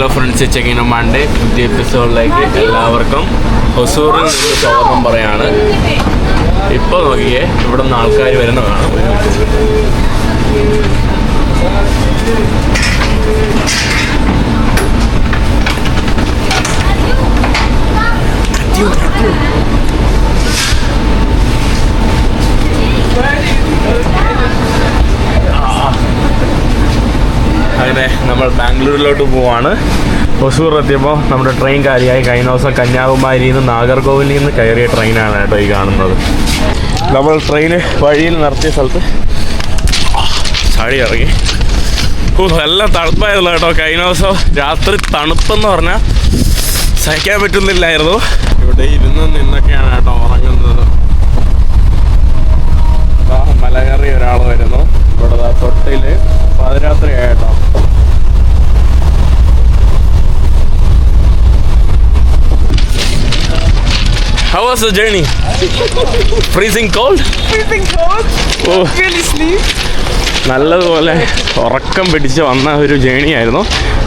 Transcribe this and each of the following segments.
Hello friends, check in Monday പുതിയ എപ്പിസോഡിലേക്ക് എല്ലാവർക്കും ഹൊസൂറിൽ നിന്ന് സ്വാഗതം പറയാണ്. ഇപ്പോൾ നോക്കിയേ, ഇവിടെ നിന്ന് ആൾക്കാർ വരുന്നതാണ്. ഒരു അങ്ങനെ നമ്മൾ ബാംഗ്ലൂരിലോട്ട് പോവാണ്. ഹൊസൂർ എത്തിയപ്പോൾ നമ്മുടെ ട്രെയിൻ കാര്യമായി. കഴിഞ്ഞ ദിവസം കന്യാകുമാരിയിൽ നിന്ന് നാഗർകോവിലിൽ നിന്ന് കയറിയ ട്രെയിനാണ് കേട്ടോ ഈ കാണുന്നത്. നമ്മൾ ട്രെയിൻ വഴിയിൽ നിർത്തിയ സ്ഥലത്ത് ചാടി ഇറങ്ങി. നല്ല തണുപ്പായിരുന്നു കേട്ടോ. കഴിഞ്ഞ ദിവസം രാത്രി തണുപ്പെന്ന് പറഞ്ഞാൽ സഹിക്കാൻ പറ്റുന്നില്ലായിരുന്നു. ഇവിടെ ഇരുന്ന് നിന്നൊക്കെയാണ് കേട്ടോ ഉറങ്ങുന്നത്. മല കയറി ഒരാൾ വരുന്നു. ഇവിടെ തൊട്ടിൽ പാതിരാത്രി ആയിട്ടോ. How was the journey? Freezing cold? Freezing cold. Oh. Really sleep. നല്ലതുപോലെ ഉറക്കം പിടിച്ച് വന്ന ഒരു ജേണി ആയിരുന്നു.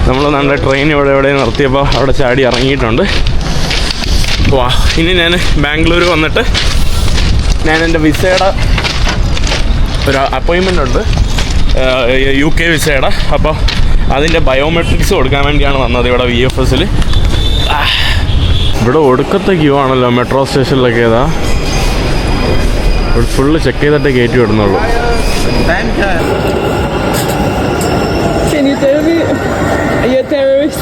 നമ്മൾ നമ്മുടെ ട്രെയിൻ ഇവിടെ നിർത്തിയപ്പോൾ അവിടെ ചാടി ഇറങ്ങിയിട്ടുണ്ട്. വാ, ഇനി ഞാൻ ബാംഗ്ലൂർ വന്നിട്ട് ഞാൻ എൻ്റെ വിസയുടെ ഒരു അപ്പോയിൻമെൻ്റ് ഉണ്ട്, UK വിസയുടെ. അപ്പോൾ അതിൻ്റെ ബയോമെട്രിക്സ് കൊടുക്കാൻ വേണ്ടിയാണ് വന്നത് ഇവിടെ VFSൽ. ഇവിടെ ഒടുക്കത്തെ ക്യൂ ആണല്ലോ മെട്രോ സ്റ്റേഷനിലൊക്കെ. ഏതാ ഇവിടെ ഫുള്ള് ചെക്ക് ചെയ്തിട്ടേ കയറ്റി വിടുന്നുള്ളൂ. Can you tell me? Are you a terrorist?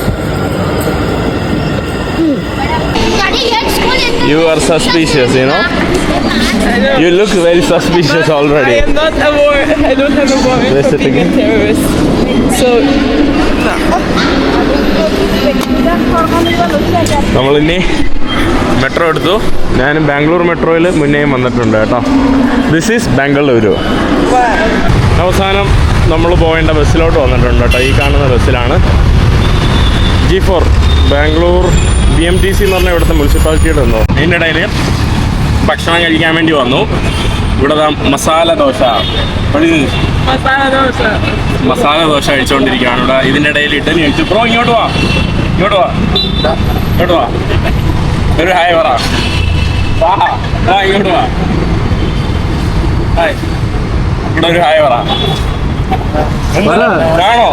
You are suspicious, you know? You look very suspicious already. I am not a war. I don't have a warrant for being a terrorist. So, നമ്മളിനി metro എടുത്തു. ഞാൻ ബാംഗ്ലൂർ മെട്രോയിൽ മുന്നേയും വന്നിട്ടുണ്ട് കേട്ടോ. This is Bengaluru. അവസാനം നമ്മൾ പോകേണ്ട ബസ്സിലോട്ട് വന്നിട്ടുണ്ട് കേട്ടോ. ഈ കാണുന്ന ബസ്സിലാണ്. G4 ബാംഗ്ലൂർ BMTC എന്ന് പറഞ്ഞാൽ ഇവിടുത്തെ മുനിസിപ്പാലിറ്റിയുടെ വന്നു. അതിൻ്റെ ഇടയിൽ ഭക്ഷണം കഴിക്കാൻ വേണ്ടി വന്നു. ഇവിടെ മസാല ദോശ കഴിച്ചുകൊണ്ടിരിക്കുകയാണ്. ഇവിടെ ഇതിൻ്റെ ഇടയിൽ ഇഡലി കഴിച്ചു. ബ്രോ ഇങ്ങോട്ട് വാ. ഒരു ഹായ് പറ. ഇങ്ങോട്ട് വാ. ഹായ്. ഇവിടെ ഒരു ഹായ് പറ. കാണോ?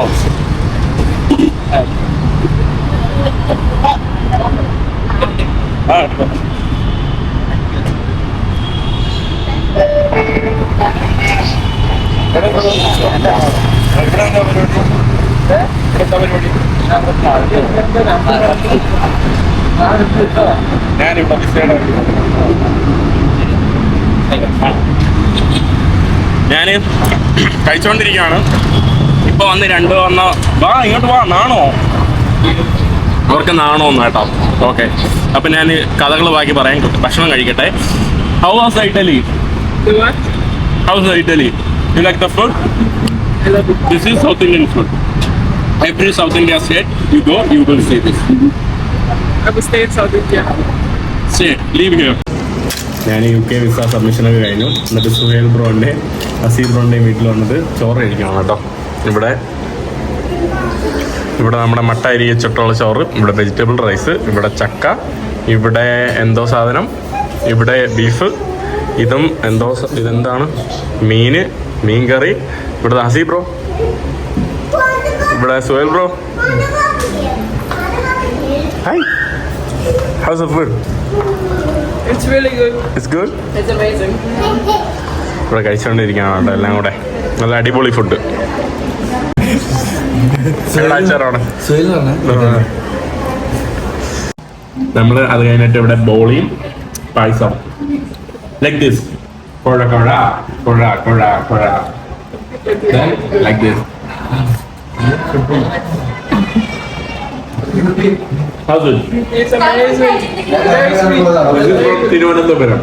ഞാനിവിടെ ഞാൻ കഴിച്ചോണ്ടിരിക്കുകയാണ്. ഇപ്പൊ വന്ന് വാ ഇങ്ങോട്ട് വാ. നാണോ? അവർക്ക് നാണോന്ന് കേട്ടോ. ഓക്കെ, അപ്പൊ ഞാൻ കഥകൾ ബാക്കി പറയാം. ഭക്ഷണം കഴിക്കട്ടെ. How was Italy? How's Italy? You like the food? I love it. This is South Indian food. Every South India state you go, you will see this. I will stay in South India. Stay, live here. ഞാൻ UK visa സബ്മിഷനൊക്കെ കഴിഞ്ഞു. എന്നിട്ട് Suhail ബ്രോൻ്റെ Asir ബ്രോൻ്റെയും വീട്ടിൽ വന്നിട്ട് ചോറ് കഴിക്കണം കേട്ടോ. ഇവിടെ നമ്മുടെ മട്ട അരി വെച്ചിട്ടുള്ള ചോറ്, ഇവിടെ വെജിറ്റബിൾ റൈസ്, ഇവിടെ ചക്ക, ഇവിടെ എന്തോ സാധനം, ഇവിടെ ബീഫ്, ഇതെന്താണ് മീൻ കറി. ഇവിടെ ഹസീ ബ്രോ, ഇവിടെ Suhail bro. Hi, house of food? It's really good. It's good? It's amazing. ഇവിടെ കഴിച്ചുകൊണ്ടിരിക്കുകയാണ് കേട്ടോ എല്ലാം കൂടെ. നല്ല അടിപൊളി ഫുഡ്. നമ്മൾ അത് കഴിഞ്ഞിട്ട് ഇവിടെ ബോളിയും payasam like this. Like this. It's amazing. Very sweet. Thiruvananthapuram.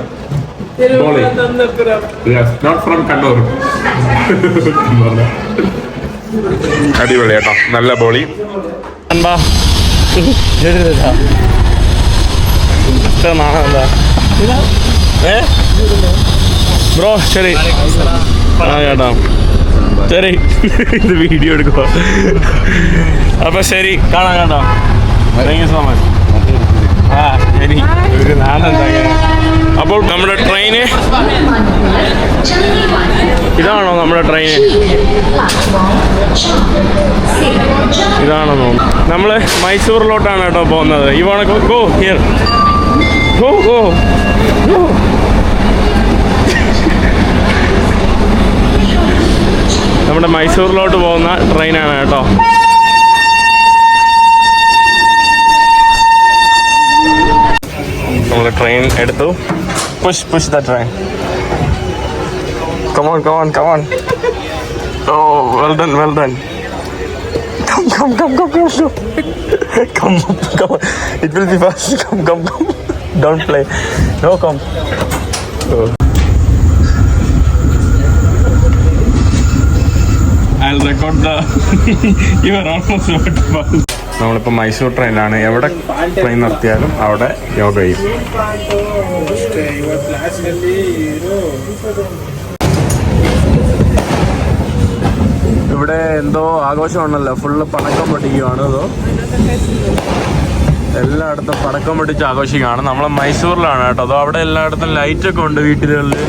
Yes, not from Kannur. അടിപൊളി കേട്ടോ, നല്ല ബോളി. ബ്രോ ശരി കേട്ടോ. ശരി ഇത് വീഡിയോ എടുക്കുക. അപ്പൊ ശരി, കാണാം കേട്ടോ. Thank you so much. ആ ശരി, ഒരു നാടെന്താ. അപ്പോൾ നമ്മുടെ ട്രെയിന് ഇതാണോ? നമ്മുടെ ട്രെയിന് ഇതാണോ? നമ്മൾ മൈസൂറിലോട്ടാണ് കേട്ടോ പോകുന്നത്. ഈ wanna go here, go go go. നമ്മുടെ മൈസൂറിലോട്ട് പോകുന്ന ട്രെയിനാണ് കേട്ടോ. നമ്മൾ ട്രെയിൻ എടുത്തു. Push the train. Come on. Oh, well done. Come. Come. It will be fast. Come. Don't play. No, come. Oh. I'll record the. You are almost about to fall. നമ്മളിപ്പോൾ മൈസൂർ ട്രെയിനിലാണ്. എവിടെ train നിർത്തിയാലും അവിടെ യോഗ ചെയ്യും. ഇവിടെ എന്തോ ആഘോഷമാണല്ലോ, full പടക്കം പൊട്ടിക്കുകയാണ്. അതോ എല്ലായിടത്തും പടക്കം പൊട്ടിച്ച് ആഘോഷിക്കുകയാണ്. നമ്മൾ മൈസൂരിലാണ് കേട്ടോ. അതോ അവിടെ എല്ലായിടത്തും ലൈറ്റൊക്കെ ഉണ്ട് വീട്ടിലുള്ളിൽ.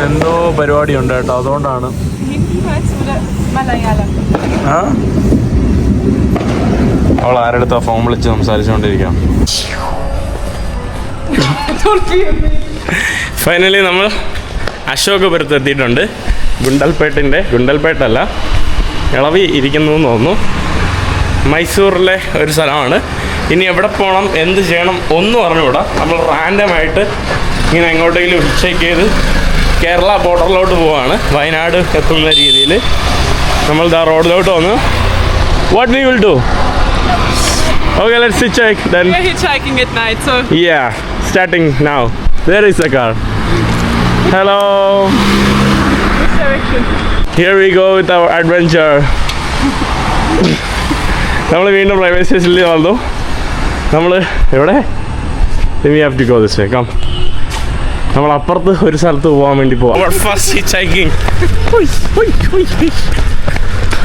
എന്തോ പരിപാടി ഉണ്ട് കേട്ടോ, അതുകൊണ്ടാണ്. ആ അവൾ ആരെടുത്താ ഫോൺ വിളിച്ച് സംസാരിച്ചുകൊണ്ടിരിക്കാം. ഫൈനലി നമ്മൾ അശോകപുരത്ത് എത്തിയിട്ടുണ്ട്. ഗുണ്ടൽപേട്ടല്ല, ഇളവി ഇരിക്കുന്നു എന്ന് തോന്നുന്നു. മൈസൂറിലെ ഒരു സ്ഥലമാണ്. ഇനി എവിടെ പോകണം, എന്ത് ചെയ്യണം ഒന്നും അറിഞ്ഞുകൂടാ. നമ്മൾ റാൻഡമായിട്ട് ഇങ്ങനെ എങ്ങോട്ടെങ്കിലും ഹിച്ച് ചെയ്ത് കേരള ബോർഡറിലോട്ട് പോവാണ്. വയനാട് എത്തുന്ന രീതിയിൽ നമ്മൾ ദാ റോഡിലോട്ട് വന്നു. What we will do? Okay, let's hitchhike then. We're hitchhiking at night, so Yeah, starting now. There is the car. Hello. which direction? Here we go with our adventure. നമ്മൾ വീണ്ടും റെയിൽവേ സ്റ്റേഷനിൽ വന്നു. നമ്മൾ എവിടെ? We have to go this way. Come. നമ്മൾ അപ്പുറത്ത് ഒരു സ്ഥലത്ത് പോകാൻ വേണ്ടി പോവാം. Our first hitchhiking.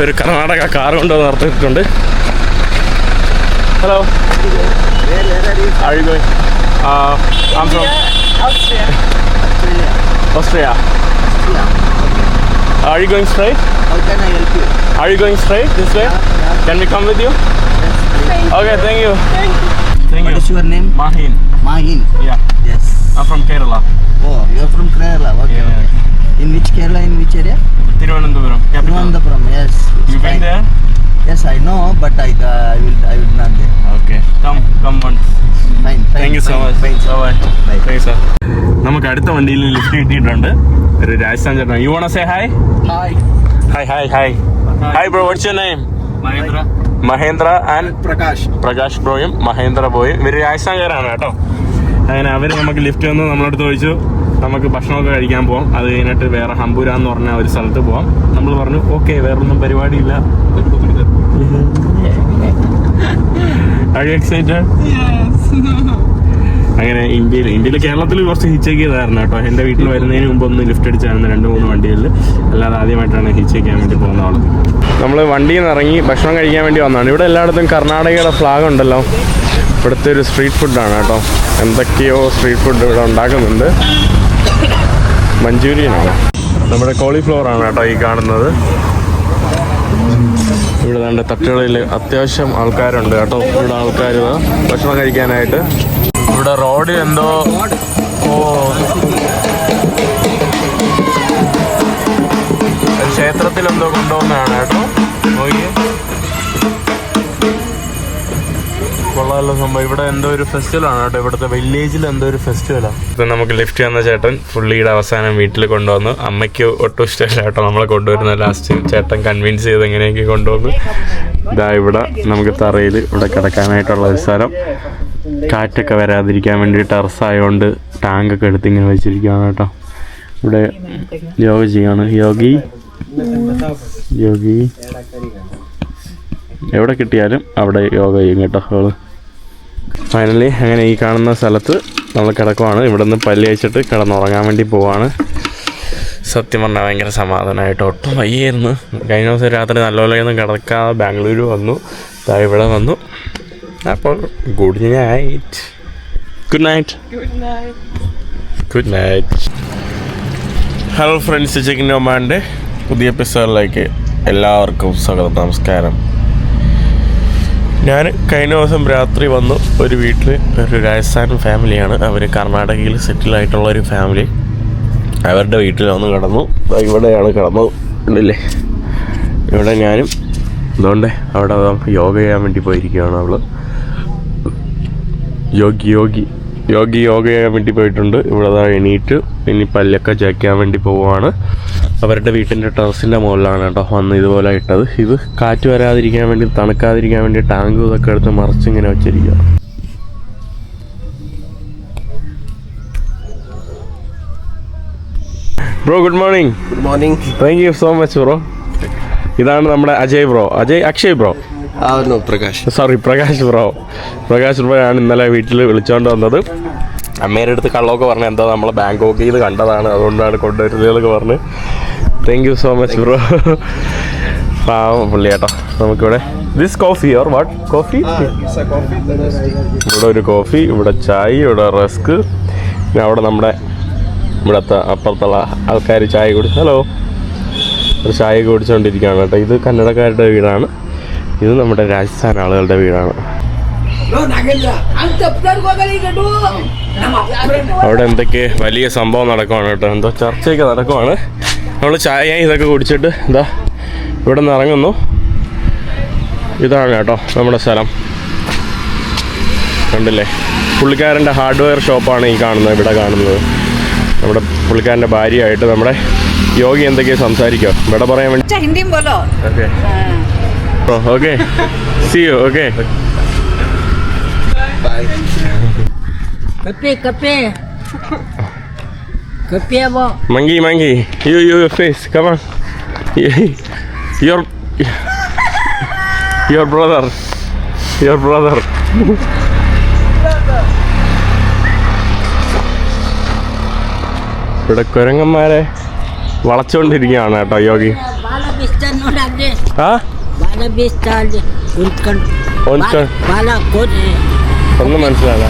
ഒരു കർണാടക കാർ കൊണ്ട് നിർത്തിയിട്ടുണ്ട്. Hello. Where Are you going? I'm from Austria. Austria. Are you going straight? How can I help you? Are you going straight this way? Can we come with you? Okay, thank you. Thank What you. is your name? Mahin. Mahin. Yeah, Yes. I'm from Kerala. Oh, you are from Kerala. Okay. Yeah. In which Kerala? In which area? Thiruvananthapuram, capital. Trivandrum. Yes. You been Fine. there? Yes, I know, but I will not there. Okay. Come once. Fine. Thank you so much. Fine. Bye. Bye. Thanks sir. നമുക്ക് അടുത്ത വണ്ടിയിൽ lift കിട്ടിയിട്ടുണ്ട്. ഒരു രാജസ്ഥാൻ ചേട്ടൻ. You wanna say hi? Hi. Hi bro, what's your name? Mahendra and Prakash ബ്രോയും Mahendra ബോയും. ഇവര് രാജസ്ഥാൻകാരാണ് കേട്ടോ. അങ്ങനെ അവർ നമുക്ക് ലിഫ്റ്റ് വന്ന് നമ്മളടുത്ത് ചോദിച്ചു നമുക്ക് ഭക്ഷണമൊക്കെ കഴിക്കാൻ പോകാം. അത് കഴിഞ്ഞിട്ട് വേറെ ഹംപൂര എന്ന് പറഞ്ഞ ഒരു സ്ഥലത്ത് പോവാം. നമ്മൾ പറഞ്ഞു ഓക്കെ, വേറൊന്നും പരിപാടിയില്ല. Are you excited? Yes. അങ്ങനെ ഇന്ത്യയിൽ കേരളത്തിൽ കുറച്ച് ഹിച്ചേക്ക് ചെയ്തായിരുന്നു കേട്ടോ. എൻ്റെ വീട്ടിൽ വരുന്നതിന് മുമ്പ് ഒന്ന് ലിഫ്റ്റ് അടിച്ചായിരുന്നു 2-3 വണ്ടികളിൽ. അല്ലാതെ ആദ്യമായിട്ടാണ് ഹിച്ചേക്കാൻ വേണ്ടി പോകുന്ന ആൾ. നമ്മൾ വണ്ടിയിൽ നിന്ന് ഇറങ്ങി ഭക്ഷണം കഴിക്കാൻ വേണ്ടി വന്നതാണ്. ഇവിടെ എല്ലായിടത്തും കർണാടകയുടെ ഫ്ലാഗ് ഉണ്ടല്ലോ. ഇവിടുത്തെ ഒരു സ്ട്രീറ്റ് ഫുഡാണ് കേട്ടോ. എന്തൊക്കെയോ സ്ട്രീറ്റ് ഫുഡ് ഇവിടെ ഉണ്ടാക്കുന്നുണ്ട്. മഞ്ചൂരിയനാണ്. നമ്മുടെ കോളിഫ്ലവർ ആണ് കേട്ടോ ഈ കാണുന്നത്. ഇവിടെ നമ്മുടെ തട്ടുകളിൽ അത്യാവശ്യം ആൾക്കാരുണ്ട് കേട്ടോ. ഇവിടെ ആൾക്കാർ ഭക്ഷണം കഴിക്കാനായിട്ട്. ഇവിടെ റോഡിൽ എന്തോ ക്ഷേത്രത്തിൽ എന്തോ കൊണ്ടുപോകുന്നതാണ് കേട്ടോ. നോക്കിയേ, കൊള്ളാമല്ലോ സംഭവം. ഇവിടെ എന്തോ ഒരു ഫെസ്റ്റിവലാണ് കേട്ടോ. ഇവിടുത്തെ വില്ലേജിൽ എന്തോ ഒരു ഫെസ്റ്റിവലാണ്. ഇപ്പം നമുക്ക് ലിഫ്റ്റ് തന്ന ചേട്ടൻ പുള്ളിയുടെ അവസാനം വീട്ടിൽ കൊണ്ടുവന്നു. അമ്മയ്ക്ക് ഒട്ടും ഇഷ്ടമില്ല കേട്ടോ നമ്മളെ കൊണ്ടുവരുന്ന. ലാസ്റ്റ് ചേട്ടൻ കൺവിൻസ് ചെയ്ത് എങ്ങനെയൊക്കെ കൊണ്ടുവന്നു. ഇതാ ഇവിടെ നമുക്ക് തറയിൽ ഇവിടെ കിടക്കാനായിട്ടുള്ള ഒരു സ്ഥലം. കാറ്റൊക്കെ വരാതിരിക്കാൻ വേണ്ടി ടെറസായതുകൊണ്ട് ടാങ്കൊക്കെ എടുത്ത് ഇങ്ങനെ വെച്ചിരിക്കുകയാണ് കേട്ടോ. ഇവിടെ യോഗ ചെയ്യാണ്. യോഗി എവിടെ കിട്ടിയാലും അവിടെ യോഗ ചെയ്യും കേട്ടോ അവള്. ഫൈനലി അങ്ങനെ ഈ കാണുന്ന സ്ഥലത്ത് നമ്മൾ കിടക്കുവാണ്. ഇവിടെ നിന്ന് പല്ല് കഴിച്ചിട്ട് കിടന്നുറങ്ങാൻ വേണ്ടി പോവാണ്. സത്യം പറഞ്ഞാൽ ഭയങ്കര സമാധാനമായിട്ട് ഒട്ടും വയ്യായിരുന്നു. കഴിഞ്ഞ ദിവസം രാത്രി നല്ലപോലെയൊന്നും കിടക്കാതെ ബാംഗ്ലൂർ വന്നു, ഇവിടെ വന്നു. അപ്പോൾ good night. Good night. Good night. Hello friends, chicken ഒമാൻ്റെ പുതിയ എപ്പിസോഡിലേക്ക് എല്ലാവർക്കും സ്വാഗതം. നമസ്കാരം. ഞാൻ കഴിഞ്ഞ ദിവസം രാത്രി വന്നു. ഒരു വീട്ടിൽ ഒരു രാജസ്ഥാൻ ഫാമിലിയാണ്, അവർ കർണാടകയിൽ സെറ്റിലായിട്ടുള്ള ഒരു ഫാമിലി. അവരുടെ വീട്ടിൽ വന്ന് കിടന്നു. ഇവിടെയാണ് കിടന്നത്, ഉണ്ടല്ലേ? ഇവിടെ ഞാനും അതുകൊണ്ട് അവിടെ യോഗ ചെയ്യാൻ വേണ്ടി പോയിരിക്കുകയാണ്. അവൾ യോഗ ചെയ്യാൻ വേണ്ടി പോയിട്ടുണ്ട്. ഇവിടെ എണീറ്റ് ഇനി പല്ലൊക്കെ ചാക്കാൻ വേണ്ടി പോവുകയാണ്. അവരുടെ വീട്ടിൻ്റെ ടെറസിൻ്റെ മുകളിലാണ് കേട്ടോ വന്ന് ഇതുപോലെ ഇട്ടത്. ഇത് കാറ്റ് വരാതിരിക്കാൻ വേണ്ടി, തണുക്കാതിരിക്കാൻ വേണ്ടി ടാങ്ക് ഇതൊക്കെ എടുത്ത് മറിച്ചിങ്ങനെ വെച്ചിരിക്കുക. Bro, good morning. Good morning. Thank you so much bro. ഇതാണ് നമ്മുടെ Akshay bro. No, Prakash. Sorry, Prakash bro ആണ് ഇന്നലെ വീട്ടിൽ വിളിച്ചോണ്ട് വന്നത്. അമ്മേൻ്റെ അടുത്ത് കള്ളമൊക്കെ പറഞ്ഞ് എന്താ നമ്മളെ ബാങ്കോക്കിൽ കണ്ടതാണ്, അതുകൊണ്ടാണ് കൊണ്ടുവരുന്നതൊക്കെ പറഞ്ഞ്. Thank you so much bro. പാവം പുള്ളി കേട്ടോ. നമുക്കിവിടെ this coffee or what coffee? ഇവിടെ ഒരു കോഫി, ഇവിടെ ചായ, ഇവിടെ റസ്ക്, പിന്നെ അവിടെ നമ്മുടെ ഇവിടുത്തെ അപ്പുറത്തുള്ള ആൾക്കാർ ചായ ഹലോ ഒരു ചായ കുടിച്ചുകൊണ്ടിരിക്കുകയാണ് കേട്ടോ. ഇത് കന്നഡക്കാരുടെ വീടാണ്, ഇത് നമ്മുടെ രാജസ്ഥാൻ ആളുകളുടെ വീടാണ്. അവിടെ എന്തൊക്കെ വലിയ സംഭവം നടക്കുവാണ് കേട്ടോ, എന്തോ ചർച്ചയൊക്കെ നടക്കുവാണ്. നമ്മൾ ചായ ഇതൊക്കെ കുടിച്ചിട്ട് എന്താ ഇവിടെ നിന്ന് ഇറങ്ങുന്നു. ഇതാണ് കേട്ടോ നമ്മുടെ സ്ഥലം, കണ്ടില്ലേ? പുള്ളിക്കാരൻ്റെ ഹാർഡ്വെയർ ഷോപ്പാണ് ഈ കാണുന്നത്, ഇവിടെ കാണുന്നത്. നമ്മുടെ പുള്ളിക്കാരൻ്റെ ഭാര്യയായിട്ട് നമ്മുടെ യോഗി എന്തൊക്കെയോ സംസാരിക്കോ ഇവിടെ പറയാൻ വേണ്ടി. Okay okay, see you. Okay, Bye. Kape abo. Mangi, your face, come on. Your brother. ഇവിടെ കുരങ്ങന്മാരെ വളച്ചുകൊണ്ടിരിക്കുകയാണ് കേട്ടോ യോഗി. Bala bistan no lagde. ആ Bala bistan. Untkan. Bala kod. ഒന്നും മനസ്സിലായില്ല.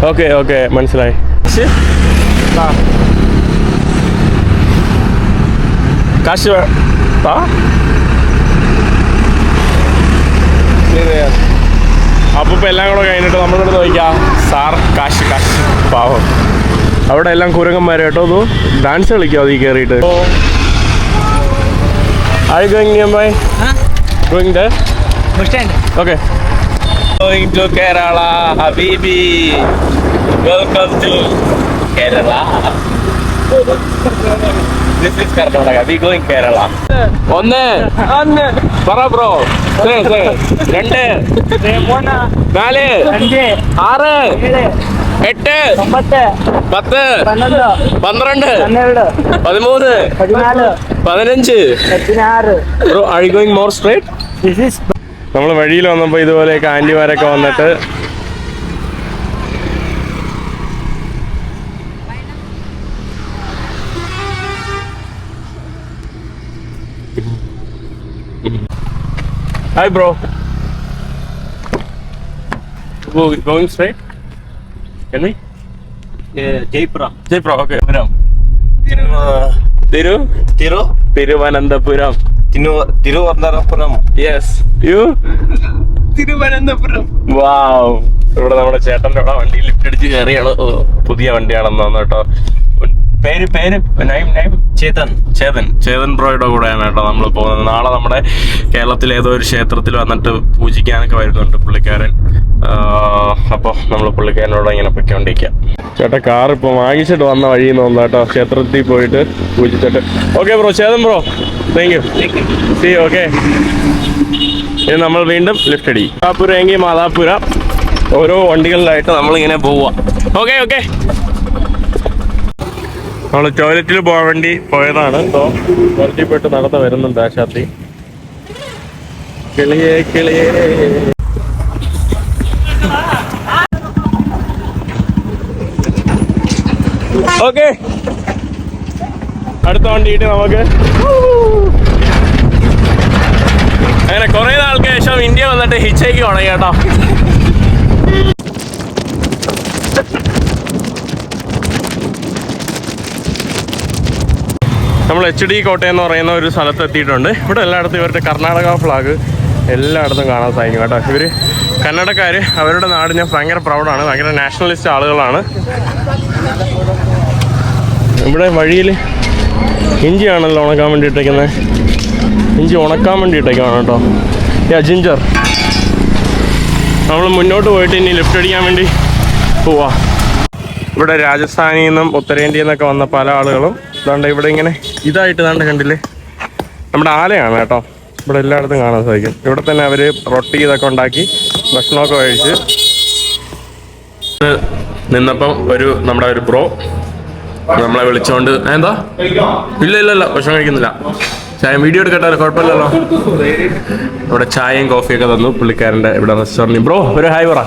ഓക്കെ മനസ്സിലായി. കാശ് അപ്പോൾ എല്ലാം കൂടെ കഴിഞ്ഞിട്ട് നമ്മളിവിടെ നോക്കാം. സാർ കാശ് പാവം. അവിടെ എല്ലാം കുരങ്ങന്മാർ കേട്ടോ. ഒന്ന് ഡാൻസ് കളിക്കാം അത് ഈ കയറിയിട്ട്. Are you going nearby? Huh? Going there? Bus stand. Okay. Going to Kerala, Habibi. Welcome to Kerala. This is Karnataka. We going Kerala. ഒന്ന് പറ bro. say 2 3 4 5 6 7 8 10 12 13 15 bro, are you going more straight? നമ്മൾ വഴിയിൽ വന്നപ്പോൾ ഇതുപോലെയൊക്കെ ആൻറ്റിമാരൊക്കെ വന്നിട്ട് hi bro. Going straight? Can we? Jaipura. Okay. Thiruvananthapuram. Tiruvananthapuram. Yes. You? Thiruvananthapuram. Wow. ഇവിടെ നമ്മുടെ ചേട്ടൻ്റെ അവിടെ വണ്ടി ലിഫ്റ്റ് അടിച്ച് കയറിയാണ്. പുതിയ വണ്ടിയാണെന്ന് തോന്നുന്നു കേട്ടോ. പേര് ചേതൻ ബ്രോയുടെ കൂടെയാണ് കേട്ടോ നമ്മൾ പോകുന്നത്. നാളെ നമ്മുടെ കേരളത്തിൽ ഏതോ ഒരു ക്ഷേത്രത്തിൽ വന്നിട്ട് പൂജിക്കാനൊക്കെ വരുന്നുണ്ട് പുള്ളിക്കാരൻ. അപ്പോൾ നമ്മൾ പുള്ളിക്കാരനോട് ഇങ്ങനെ പൊയ്ക്കൊണ്ടിരിക്കാം. ചേട്ടാ കാർ ഇപ്പോൾ വാങ്ങിച്ചിട്ട് വന്ന വഴിയിൽ നിന്ന് വന്നു കേട്ടോ, ക്ഷേത്രത്തിൽ പോയിട്ട് പൂജിച്ചിട്ട്. Okay bro, Chetan bro, thank you. See okay. ഇനി നമ്മൾ വീണ്ടും ലിഫ്റ്റ് അടി മാതാപുരം എങ്കിൽ മാതാപുര. ഓരോ വണ്ടികളിലായിട്ട് നമ്മളിങ്ങനെ പോവുക. ഓക്കെ. നമ്മൾ ടോയ്ലറ്റിൽ പോകാൻ വേണ്ടി പോയതാണ്. ടോയ്ലറ്റിൽ പോയിട്ട് നടന്ന് വരുന്നുണ്ട് ആശാത്തി. കിളിയേ ഓക്കെ. അടുത്ത വണ്ടിയിട്ട് നമുക്ക് അങ്ങനെ കുറേ നാൾക്ക് ശേഷം ഇന്ത്യ വന്നിട്ട് ഹിച്ചേക്ക് തുടങ്ങി കേട്ടോ. നമ്മൾ HD കോട്ടയം എന്ന് പറയുന്ന ഒരു സ്ഥലത്ത് എത്തിയിട്ടുണ്ട്. ഇവിടെ എല്ലായിടത്തും ഇവരുടെ കർണാടക ഫ്ലാഗ് എല്ലായിടത്തും കാണാൻ സാധിക്കും കേട്ടോ. ഇവർ കന്നഡക്കാർ അവരുടെ നാടിന് ഭയങ്കര പ്രൗഡാണ്, ഭയങ്കര നാഷണലിസ്റ്റ് ആളുകളാണ്. ഇവിടെ വഴിയിൽ ഇഞ്ചിയാണല്ലോ ഉണക്കാൻ വേണ്ടി ഇട്ടേക്കുന്നത്. ഇഞ്ചി ഉണക്കാൻ വേണ്ടി ഇട്ടേക്കാണ് കേട്ടോ. ജിഞ്ചർ. നമ്മൾ മുന്നോട്ട് പോയിട്ട് ഇനി ലിഫ്റ്റ് അടിക്കാൻ വേണ്ടി പോവാ. ഇവിടെ രാജസ്ഥാനിൽ നിന്നും ഉത്തരേന്ത്യയിൽ നിന്നൊക്കെ വന്ന പല ആളുകളും ഇതാണ്ട് ഇവിടെ ഇങ്ങനെ ഇതായിട്ട് ഇതാണ്ട് കണ്ടില്ലേ, നമ്മുടെ ആലയാണ് കേട്ടോ. ഇവിടെ എല്ലായിടത്തും കാണാൻ സാധിക്കും. ഇവിടെ തന്നെ അവർ റൊട്ടി ഇതൊക്കെ ഉണ്ടാക്കി ഭക്ഷണമൊക്കെ കഴിച്ച് നിന്നപ്പം നമ്മുടെ ഒരു ബ്രോ നമ്മളെ വിളിച്ചോണ്ട് എന്താ ഇല്ല ഭക്ഷണം കഴിക്കുന്നില്ല, ചായ വീഡിയോ എടുക്കട്ടെ കുഴപ്പമില്ലല്ലോ. ഇവിടെ ചായയും കോഫിയൊക്കെ തന്നു പുള്ളിക്കാരൻ്റെ ഇവിടെ റെസ്റ്റോറൻറ്റിൽ. ബ്രോ ഒരു ഹായ് പറ.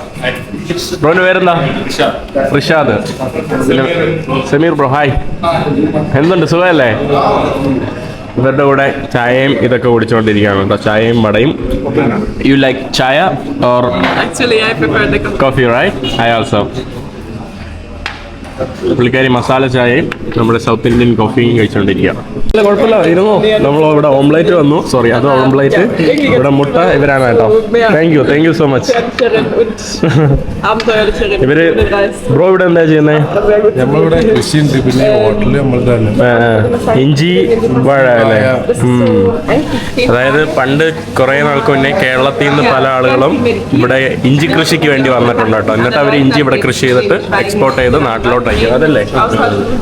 ബ്രോന്റെ പേരെന്താ? റിഷാദ്. Sameer bro hi. എന്തുണ്ട്, സുഖമല്ലേ? ഇവരുടെ കൂടെ ചായയും ഇതൊക്കെ കുടിച്ചുകൊണ്ടിരിക്കുകയാണ് കേട്ടോ, ചായയും വടയും. You like chai or coffee right? I also. പുള്ളിക്കാരി മസാല ചായയും നമ്മുടെ സൗത്ത് ഇന്ത്യൻ കോഫിയും കഴിച്ചുകൊണ്ടിരിക്കുകയാണ്. അല്ല കുഴപ്പമില്ല, ഇരുന്നോ. നമ്മൾ ഇവിടെ ഓംപ്ലേറ്റ് വന്നു. സോറി, അത് ഓംപ്ലേറ്റ്. ഇവിടെ മുട്ട ഇവരാണ് കേട്ടോ. Thank you so much. ഇവര് ബ്രോ ഇവിടെ എന്താ ചെയ്യുന്നത്? നമ്മളിവിടെ കൃഷിയുണ്ട്, പിന്നെ ഹോട്ടലിൽ നമ്മളുടെ ഇഞ്ചി വാഴ അല്ലേ? അതായത് പണ്ട് കുറേ നാൾക്ക് മുന്നേ കേരളത്തിൽ നിന്ന് പല ആളുകളും ഇവിടെ ഇഞ്ചി കൃഷിക്ക് വേണ്ടി വന്നിട്ടുണ്ട് കേട്ടോ. എന്നിട്ട് അവർ ഇഞ്ചി ഇവിടെ കൃഷി ചെയ്തിട്ട് എക്സ്പോർട്ട് ചെയ്ത് നാട്ടിലോട്ട് അയക്കും. അതല്ലേ?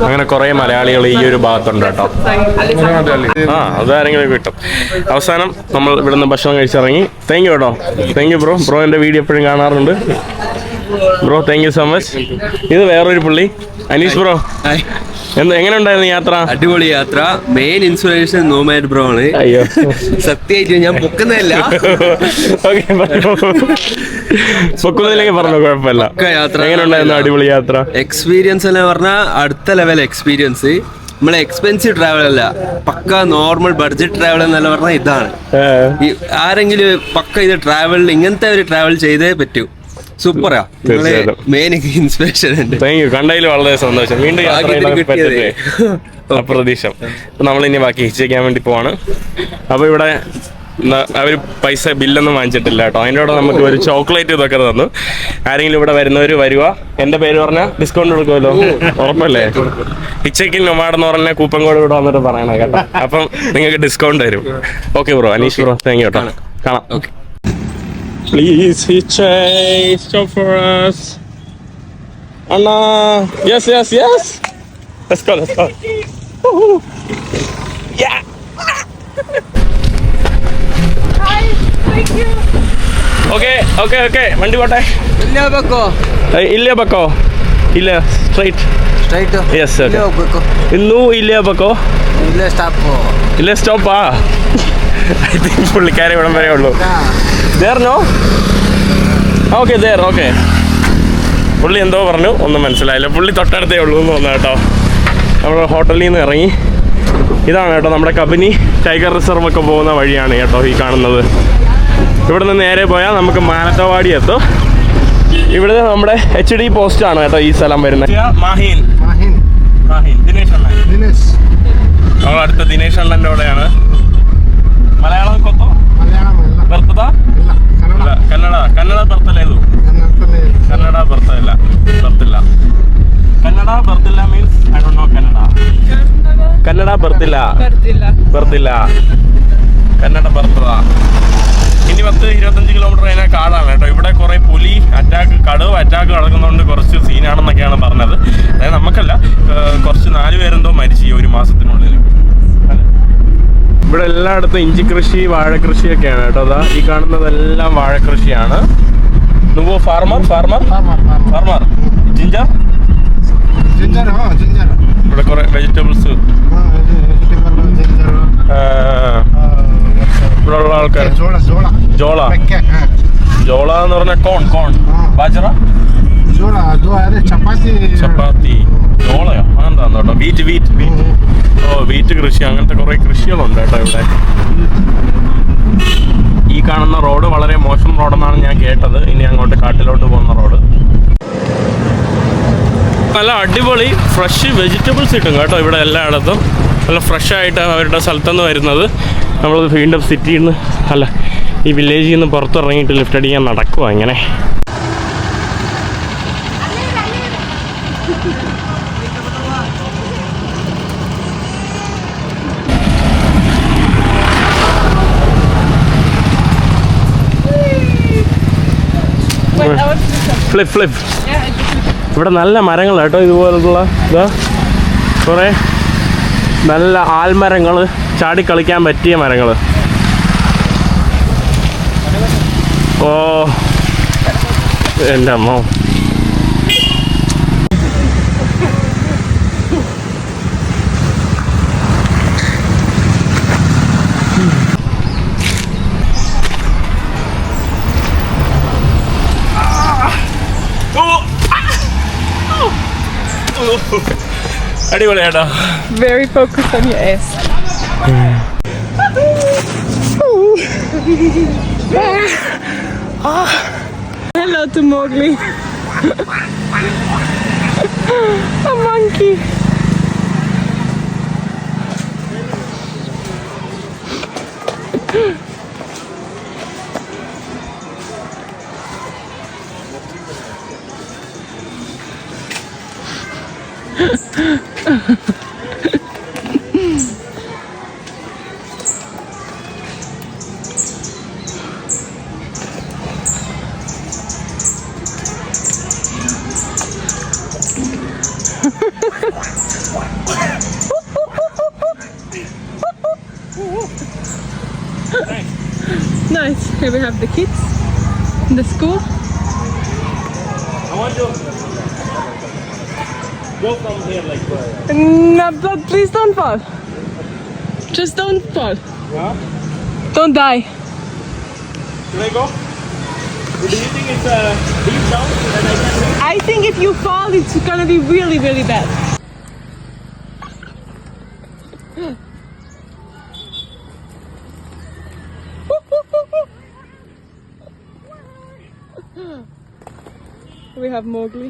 അങ്ങനെ കുറേ മലയാളികൾ ഈ ഒരു ഭാഗത്തുണ്ട് കേട്ടോ. അതാരെങ്കിലും കിട്ടും. അവസാനം നമ്മൾ ഇവിടുന്ന് ഭക്ഷണം കഴിച്ചിറങ്ങി. താങ്ക് യു കേട്ടോ. Thank you bro. ബ്രോ എൻ്റെ വീഡിയോ എപ്പോഴും കാണാറുണ്ട് bro. Thank you so much. ഇത് വേറൊരു പുള്ളി അനീഷ് ബ്രോ. എങ്ങനെ ഉണ്ടായിരുന്നു യാത്ര? അടിപൊളി യാത്ര. മെയിൻ ഇൻസ്പിറേഷൻ നോമാഡ് ബ്രോ ആണ്. അയ്യോ സത്യമായിട്ട് ഞാൻ പൊക്കുന്നതല്ല, പൊക്കുന്നതിലേക്ക് പറഞ്ഞു. കുഴപ്പമില്ല. എങ്ങനെ ഉണ്ടായിരുന്നു അടിപൊളി യാത്ര? എക്സ്പീരിയൻസ് എന്ന് പറഞ്ഞാൽ അടുത്ത ലെവൽ എക്സ്പീരിയൻസ്. നമ്മളെ എക്സ്പെൻസീവ് ട്രാവൽ അല്ല, പക്ക നോർമൽ ബഡ്ജറ്റ് ട്രാവൽ എന്നല്ല പറഞ്ഞാൽ ഇതാണ്. ആരെങ്കിലും പക്ക ഇത് ട്രാവൽ ഇങ്ങനത്തെ ഒരു ട്രാവൽ ചെയ്തേ പറ്റൂ. സൂപ്പറാ. മെയിൻ ഇൻസ്പിറേഷൻ ഉണ്ട്. Thank you. കണ്ടതിൽ വളരെ സന്തോഷം. വീണ്ടും അപ്രതീക്ഷം. നമ്മളിനി ബാക്കി ഹിച്ചയ്ക്കാൻ വേണ്ടി പോവാണ്. അപ്പോൾ ഇവിടെ അവർ പൈസ ബില്ലൊന്നും വാങ്ങിച്ചിട്ടില്ല കേട്ടോ. അതിൻ്റെ കൂടെ നമുക്ക് ഒരു ചോക്ലേറ്റ് ഇതൊക്കെ തന്നു. ആരെങ്കിലും ഇവിടെ വരുന്നവർ വരിക, എൻ്റെ പേര് പറഞ്ഞാൽ ഡിസ്കൗണ്ട് കൊടുക്കുമല്ലോ, ഉറപ്പല്ലേ? ഹിച്ചയ്ക്കിൽ നൊമാഡെന്ന് പറഞ്ഞാൽ കൂപ്പൺ കോഡ് ഇവിടെ വന്നിട്ട് പറയണം കേട്ടോ. അപ്പം നിങ്ങൾക്ക് ഡിസ്കൗണ്ട് തരും. Okay bro. Aneesh bro, thank U കേട്ടോ. കാണാം. Okay. Please hitchhike, stop for us. Anna, yes. Let's go. Woohoo. Yeah. Hi, thank you. Okay. വണ്ടി പോട്ടെ. ഇല്ലേ ബക്കോ? ഇല്ല, സ്ട്രൈറ്റ്. Yes, okay. ഇന്നു ഇല്ലേ ബക്കോ? ഇല്ല സ്റ്റോപ്പാ. I think പുള്ളിക്കാരെ ഇവിടം വരെ ഉള്ളൂ. There no? Okay, there, okay. പുള്ളി എന്തോ പറഞ്ഞു, ഒന്നും മനസ്സിലായില്ല. പുള്ളി തൊട്ടടുത്തേ ഉള്ളൂ എന്ന് തോന്നുന്നു കേട്ടോ. നമ്മൾ ഹോട്ടലിൽ നിന്ന് ഇറങ്ങി. ഇതാണ് കേട്ടോ നമ്മുടെ കബനി ടൈഗർ റിസർവ് ഒക്കെ പോകുന്ന വഴിയാണ് കേട്ടോ ഈ കാണുന്നത്. ഇവിടെ നിന്ന് നേരെ പോയാൽ നമുക്ക് മാനന്തവാടി എത്തും. ഇവിടെ നമ്മുടെ HD പോസ്റ്റാണ് കേട്ടോ ഈ സ്ഥലം വരുന്നത്. മാഹിൻ ദിനേശ് അണ്ണൻ. നമ്മൾ അടുത്ത ദിനേശ് അണ്ണൻ്റെ കൂടെയാണ്. മലയാളം കൊത്തോ? ಬರ್ತದಾ? ಕನ್ನಡ ಬರ್ತలేదు. ಕನ್ನಡ ಬರ್ತಿಲ್ಲ. ಕನ್ನಡ ಬರ್ತಿಲ್ಲ means I don't know Kannada. Kannada ಬರ್ತಿಲ್ಲ. കന്നഡ ബർത്തത. ഇനി 10-25 കിലോമീറ്റർ കഴിഞ്ഞാൽ കാടാണ് കേട്ടോ. ഇവിടെ കുറേ പുലി അറ്റാക്ക്, കടുവ അറ്റാക്ക് നടക്കുന്നതുകൊണ്ട് കുറച്ച് സീനാണെന്നൊക്കെയാണ് പറഞ്ഞത്. അതായത് നമുക്കല്ല, കുറച്ച് 4 പേരെന്തോ മരിച്ചു ഈ 1 മാസത്തിനുള്ളിൽ. ഇവിടെ എല്ലായിടത്തും ഇഞ്ചി കൃഷി, വാഴക്കൃഷിയൊക്കെയാണ് കേട്ടോ. അതാ ഈ കാണുന്നതെല്ലാം വാഴക്കൃഷിയാണ്. నువ్వు ഫാർമർ ജിഞ്ചർ. ഇവിടെ കുറെ വെജിറ്റബിൾസ്. ഇവിടെ ഉള്ള ആൾക്കാർ ജോള എന്ന് പറഞ്ഞ കോൺ ബാജറ ചപ്പാത്തി ജോളയോ അതെന്താന്ന് കേട്ടോ. വീറ്റ് വീറ്റ് കൃഷി അങ്ങനത്തെ കുറേ കൃഷികളുണ്ട് കേട്ടോ ഇവിടെ. ഈ കാണുന്ന റോഡ് വളരെ മോശം റോഡെന്നാണ് ഞാൻ കേട്ടത്. ഇനി അങ്ങോട്ട് കാട്ടിലോട്ട് പോകുന്ന റോഡ് നല്ല അടിപൊളി ഫ്രഷ് വെജിറ്റബിൾസ് കിട്ടും കേട്ടോ ഇവിടെ എല്ലായിടത്തും. നല്ല ഫ്രഷായിട്ട് അവരുടെ സ്ഥലത്തുനിന്ന് വരുന്നത്. നമ്മൾ വീണ്ടും സിറ്റിയിൽ നിന്ന് അല്ല ഈ വില്ലേജിൽ നിന്ന് പുറത്തിറങ്ങിയിട്ട് ലിഫ്റ്റ് അടിക്കാൻ നടക്കുമോ ഇങ്ങനെ. ഫ്ലിപ്പ് ഇവിടെ നല്ല മരങ്ങൾ കേട്ടോ. ഇതുപോലുള്ള ഇതാ കുറേ നല്ല ആൽമരങ്ങൾ, ചാടിക്കളിക്കാൻ പറ്റിയ മരങ്ങൾ. ഓ എൻ്റെ അമ്മ. അടിപൊളിയാട്ടോ. Very focused on your ass. Hello to Mowgli. A monkey. Nice. Here we have the kids in the school. I want to go from here like that. No, but please don't fall. Just don't fall. Huh? Don't die. Should I go? Do you think it's deep down and I can... I think if you fall, it's gonna be really, really bad. We have Mowgli.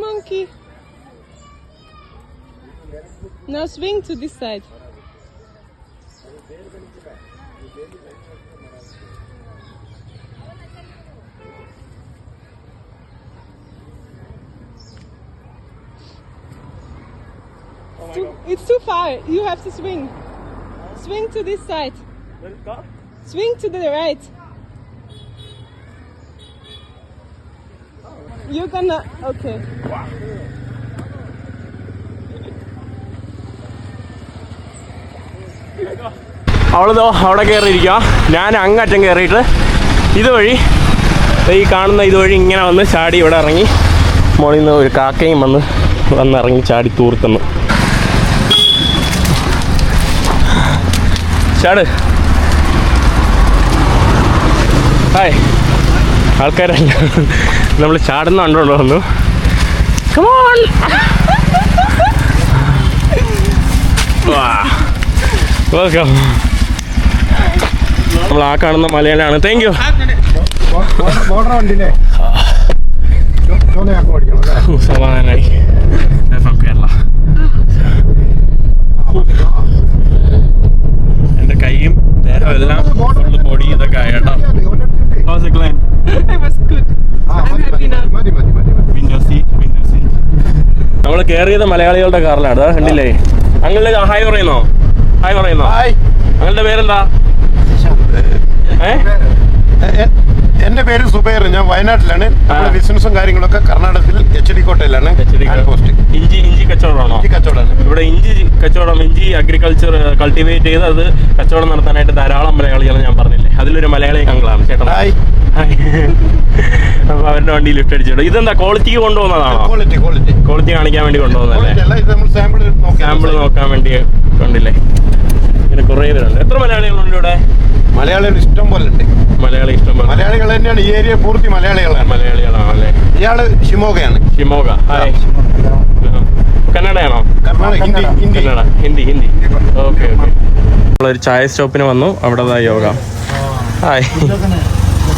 Monkey. Now swing to this side. It's too far. You have to swing. Swing to this side. Swing to the right. You're gonna... Okay. അവളിതോ അവിടെ കയറിയിരിക്കുക. ഞാൻ അങ്ങറ്റം കയറിയിട്ട് ഇതുവഴി ഈ കാണുന്ന ഇതുവഴി ഇങ്ങനെ വന്ന് ചാടി ഇവിടെ ഇറങ്ങി. മോളിൽ നിന്ന് ഒരു കാക്കയും വന്നിറങ്ങി ചാടി തൂർക്കുന്നു. ചാട്. ഹായ്. ആൾക്കാരല്ല, നമ്മൾ ചാടുന്ന കണ്ടോണ്ട് വന്നു. കമോൺ. വെൽക്കം. നമ്മൾ ആ കാണുന്ന മലയാളമാണ്. Thank you. സമാധാനായി. ഫ്രം കേരള. എൻ്റെ കൈയും എല്ലാം ഫുള്ള് പൊടി ഇതൊക്കെ ആയിട്ടോ. It was good. I'm happy now. നമ്മൾ കയറിയത് മലയാളികളുടെ കാറിലാണ്. കണ്ടില്ലേ? അങ്ങനെ ഹായ് പറയുന്നോ? ഹായ് പറയുന്നോ? നിങ്ങളുടെ പേരെന്താ? എന്റെ പേര് സുബൈർ. ഞാൻ വയനാട്ടിലാണ്. ബിസിനസ്സും കാര്യങ്ങളൊക്കെ കർണാടകത്തിൽ HD കോട്ടയിലാണ്. ഇഞ്ചി കച്ചവടമാണോ? കച്ചവടമാണ്. ഇവിടെ ഇഞ്ചി കച്ചവടം, ഇഞ്ചി അഗ്രികൾച്ചർ കൾട്ടിവേറ്റ് ചെയ്ത് അത് കച്ചവടം നടത്താനായിട്ട് ധാരാളം മലയാളികൾ ഞാൻ പറഞ്ഞില്ലേ, അതിലൊരു മലയാളി അങ്കിളാണ് ചേട്ടൻ. അപ്പൊ അവരുടെ വണ്ടി ലിഫ്റ്റ് അടിച്ചിട്ട് ഇതെന്താ ക്വാളിറ്റിക്ക് കൊണ്ടുപോകുന്നതാണോ? ക്വാളിറ്റി കാണിക്കാൻ വേണ്ടി കൊണ്ടുപോകുന്നതല്ലേ? സാമ്പിൾ നോക്കാൻ വേണ്ടി കണ്ടില്ലേ? ഇങ്ങനെ കുറേ പേരുണ്ട്. എത്ര മലയാളികളുണ്ട് ഇവിടെ? മലയാളികൾ ഇഷ്ടം പോലെ ഉണ്ട്. മലയാളി ഇഷ്ടം പോലെ. മലയാളികൾ തന്നെയാണ് ഈ ഏരിയ പൂർത്തി മലയാളികളാണ്. മലയാളികളാണല്ലേ? ഇയാള് ഷിമോഗയാണ്. ഷിമോഗ. ഹായ്. കന്നഡയാണോ? കർണാടക ഹിന്ദി ഹിന്ദി കന്നഡ, ഹിന്ദി. ഓക്കെ. നമ്മളൊരു ചായ സ്റ്റോപ്പിന് വന്നു. അവിടെ യോഗ. ഹായ്.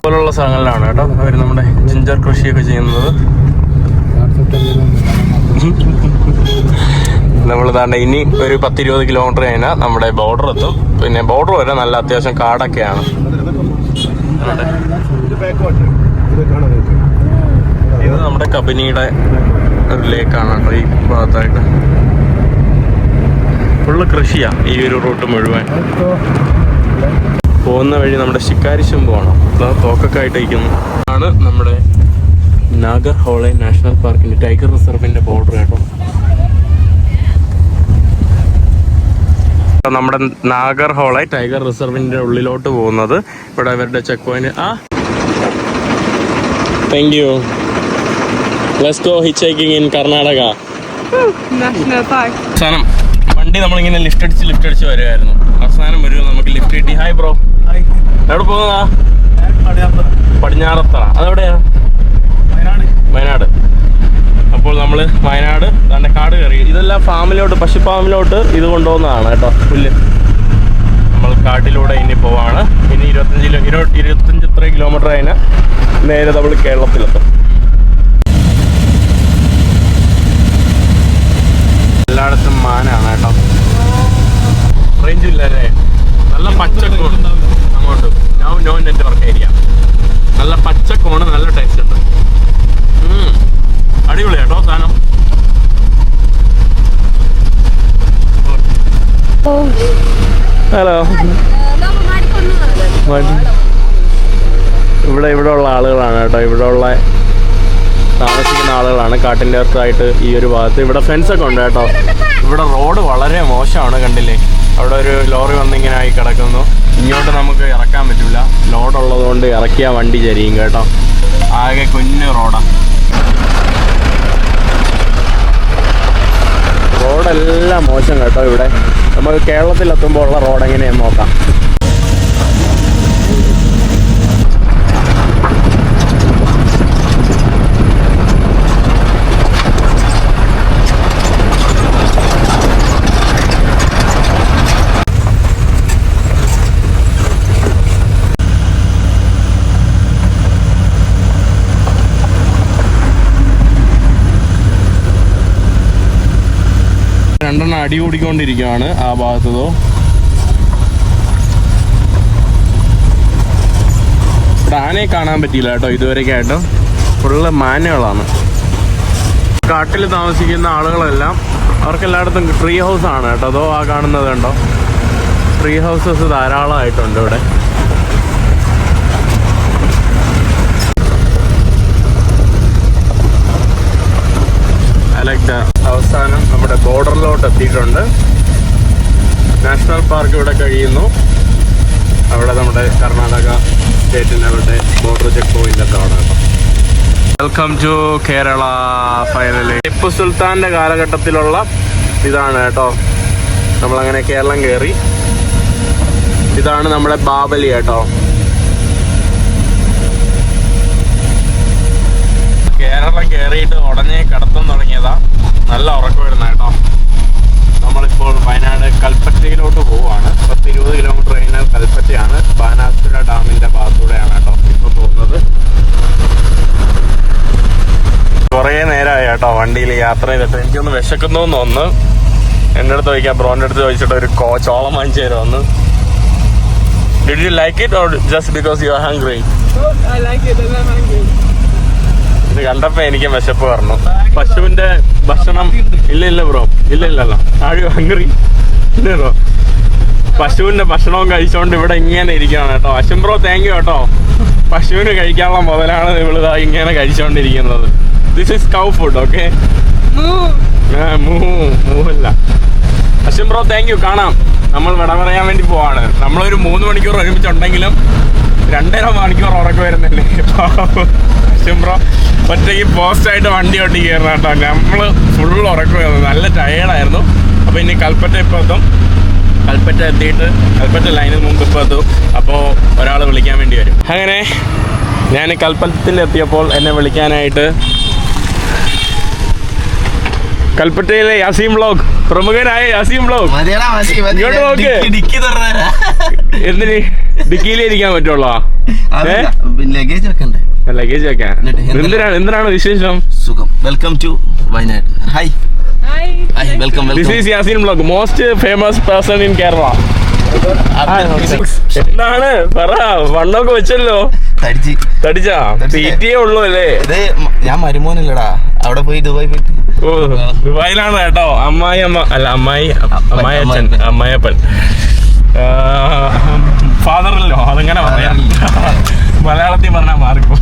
പോലുള്ള സ്ഥലങ്ങളിലാണ് കേട്ടോ അവർ നമ്മുടെ ജിഞ്ചർ കൃഷിയൊക്കെ ചെയ്യുന്നത്. നമ്മൾ താണ്ട ഇനി ഒരു 10-20 കിലോമീറ്റർ കഴിഞ്ഞാൽ നമ്മുടെ ബോർഡർ എത്തും. പിന്നെ ബോർഡർ വരെ നല്ല അത്യാവശ്യം കാടൊക്കെയാണ്. ഇത് നമ്മുടെ കബനിയുടെ ഒരു ലേക്കാണ് കേട്ടോ ഈ ഭാഗത്തായിട്ട്. ഫുള്ള് കൃഷിയാണ് ഈ ഒരു റൂട്ട് മുഴുവൻ. പോകുന്ന വഴി നമ്മുടെ ശിക്കാരി ശംഭുവാണ്. തോക്കൊക്കെ ആയിട്ട് ഇരിക്കുന്നു. ആണ് നമ്മുടെ നാഗർഹോളെ നാഷണൽ പാർക്കിന്റെ ടൈഗർ റിസർവിന്റെ ബോർഡർ കേട്ടോ. നമ്മുടെ നാഗർഹോളെ ടൈഗർ റിസർവിന്റെ ഉള്ളിലോട്ട് പോകുന്നത്. ഇവിടെ അവരുടെ check point. Thank you. Let's go hitchhiking in Karnataka. National Park. അവസാനം വണ്ടി നമ്മളിങ്ങനെ ലിഫ്റ്റ് അടിച്ച് വരുമായിരുന്നു. അവസാനം ഒരു നമുക്ക് ലിഫ്റ്റ് കിട്ടി. Hi bro. എവിടെ പോകുന്നതാ? പടിഞ്ഞാറത്തറ. അതെവിടെയാ? വയനാട്. അപ്പോൾ നമ്മൾ വയനാട് തൻ്റെ കാട് കയറി. ഇതെല്ലാം ഫാമിലോട്ട്, പശു ഫാമിലോട്ട് ഇത് കൊണ്ടുപോകുന്നതാണ് കേട്ടോ പുല്ല്. നമ്മൾ കാട്ടിലൂടെ ഇനി പോവാണ്. ഇനി 25 കിലോമീറ്റർ കഴിഞ്ഞാൽ നേരെ നമ്മൾ കേരളത്തിലെത്തും. എല്ലായിടത്തും മാനാണ് കേട്ടോ. റേഞ്ച് ഇല്ല അല്ലേ? നല്ല പച്ചക്കോണ് അങ്ങോട്ട്. No network area. നല്ല പച്ചക്കോണ്, നല്ല ടേസ്റ്റ് ഉണ്ട്. അടിപൊളി കേട്ടോ സാധനം. ഹലോ. ഇവിടെ ഉള്ള ആളുകളാണ് കേട്ടോ. ഇവിടെ ഉള്ള താമസിക്കുന്ന ആളുകളാണ് കാട്ടിൻ്റെ അടുത്തായിട്ട് ഈ ഒരു ഭാഗത്ത്. ഇവിടെ ഫെൻസൊക്കെ ഉണ്ട് കേട്ടോ. ഇവിടെ റോഡ് വളരെ മോശമാണ്, കണ്ടില്ലേ? അവിടെ ഒരു ലോറി വന്നിങ്ങനെ ആയി കിടക്കുന്നു. ഇങ്ങോട്ട് നമുക്ക് ഇറക്കാൻ പറ്റില്ല. ലോഡുള്ളത് കൊണ്ട് ഇറക്കിയ വണ്ടി ചരിയും കേട്ടോ. ആകെ കുഞ്ഞു റോഡാണ്. റോഡെല്ലാം മോശം കേട്ടോ. ഇവിടെ നമുക്ക് കേരളത്തിലെത്തുമ്പോൾ ഉള്ള റോഡ് എങ്ങനെയാണെന്ന് നോക്കാം. രണ്ടെണ്ണം അടി കൂടിക്കൊണ്ടിരിക്കുകയാണ് ആ ഭാഗത്തതോ. ഇവിടെ ആനയെ കാണാൻ പറ്റിയില്ല കേട്ടോ ഇതുവരെയായിട്ടും. ഫുള്ള് മാനുകളാണ്. കാട്ടിൽ താമസിക്കുന്ന ആളുകളെല്ലാം അവർക്കെല്ലായിടത്തും ട്രീ ഹൗസ് ആണ് കേട്ടോ. അതോ ആ കാണുന്നത് കണ്ടോ, ട്രീ ഹൗസസ് ധാരാളമായിട്ടുണ്ട് ഇവിടെ. അവസാനം നമ്മുടെ ബോർഡറിലോട്ട് എത്തിയിട്ടുണ്ട്. നാഷണൽ പാർക്ക് ഇവിടെ കഴിയുന്നു. അവിടെ നമ്മുടെ കർണാടക സ്റ്റേറ്റിൻ്റെ അവിടെ ബോർഡർ ചെക്ക് പോയിന്റ് ഒക്കെ അവിടെ കേട്ടോ. Welcome to Kerala. Finally Tipu സുൽത്താൻ്റെ കാലഘട്ടത്തിലുള്ള ഇതാണ് കേട്ടോ. നമ്മളങ്ങനെ കേരളം കയറി. ഇതാണ് നമ്മുടെ ബാബലി കേട്ടോ. കേരളം കയറിയിട്ട് ഉടനെ കിടത്തം തുടങ്ങിയതാ. നല്ല ഉറക്കം വരുന്ന കേട്ടോ. നമ്മളിപ്പോൾ വയനാട് കൽപ്പറ്റയിലോട്ട് പോവുകയാണ്. 10-20 കിലോമീറ്റർ കഴിഞ്ഞാൽ കൽപ്പറ്റയാണ്. ബാനാസുര ഡാമിന്റെ ഭാഗത്തൂടെയാണ് കേട്ടോ ഇപ്പോൾ പോകുന്നത്. കുറേ നേരമായി കേട്ടോ വണ്ടിയിൽ യാത്ര ചെയ്തിട്ട്. എനിക്കൊന്ന് വിശക്കുന്നു തോന്നുന്നു. എൻ്റെ അടുത്ത് ചോദിക്കാം, ബ്രോൻ്റെ അടുത്ത് ചോദിച്ചിട്ട് ഒരു ചോളം വാങ്ങിച്ചു തരുമെന്ന്. Did you like it or just because you are hungry? I like it and I'm hungry. ഇത് കണ്ടപ്പോ എനിക്ക് വിശപ്പ് പറഞ്ഞു. പശുവിന്റെ ഭക്ഷണം ഇല്ല ബ്രോ. ഇല്ലല്ലോ. ആഴ് ഹംഗ്രി ഇല്ല ബ്രോ. പശുവിന്റെ ഭക്ഷണവും കഴിച്ചോണ്ട് ഇവിടെ ഇങ്ങനെ ഇരിക്കുകയാണ് കേട്ടോ. അശ്വൻ ബ്രോ താങ്ക് യു കേട്ടോ. പശുവിന് കഴിക്കാനുള്ള മുതലാണ് ഇവളിതാ ഇങ്ങനെ കഴിച്ചോണ്ടിരിക്കുന്നത്. This is cow food. Okay, മൂവല്ല. Ashwin bro thank you. കാണാം. നമ്മൾ വിട പറയാൻ വേണ്ടി പോവാണ്. നമ്മളൊരു 3 മണിക്കൂർ ഒരുമിച്ചുണ്ടെങ്കിലും 2.5 മണിക്കൂർ ഉറക്കം വരുന്നില്ലേ അശ്വൻ ബ്രോ. ഒറ്റയ്ക്ക് പോസ്റ്റായിട്ട് വണ്ടി ഓട്ടി കയറണം കേട്ടോ. നമ്മൾ ഫുൾ ഉറക്കം വരുന്നു. നല്ല ടയേർഡായിരുന്നു. അപ്പോൾ ഇനി കൽപ്പറ്റ ഇപ്പോൾ എത്തും. കൽപ്പറ്റ എത്തിയിട്ട് കൽപ്പറ്റ ലൈനിന് മുമ്പ് ഇപ്പോൾ എത്തും. അപ്പോൾ ഒരാൾ വിളിക്കാൻ വേണ്ടി വരും. അങ്ങനെ ഞാൻ കൽപ്പറ്റയിൽ എത്തിയപ്പോൾ എന്നെ വിളിക്കാനായിട്ട് കൽപ്പറ്റയിലെ യാസീം വ്ലോഗ്, പ്രമുഖനായ യാസീം വ്ലോഗ് ഇങ്ങോട്ട് നോക്ക്. എന്തിന് ഡിക്കിയിലിരിക്കാൻ പറ്റുള്ളോ? ലഗേജ് വെക്കണ്ടേ? ലഗേജ് വെക്കാൻ. എന്തിനാണ് വിശേഷം? സുഖം. Welcome to Wayanad. Hi Hi. Hi welcome this is Yaseen vlog, most famous person in Kerala. എന്താണ് പറ, വണ്ണമൊക്കെ വെച്ചല്ലോ. തടിച്ചാ? തീറ്റിയേ ഉള്ളൂ അല്ലേ? ഇത് ഞാൻ മരുമോനല്ലടാ, അവിടെ പോയി ദുബായി പോയിട്ട്. ഓ, ദുബായിലാണ് കേട്ടോ. അമ്മായിയപ്പൻ ഫാദറല്ലോ, അതങ്ങനെ പറയാം. മലയാളത്തിൽ പറഞ്ഞാൽ മാറിപ്പോ.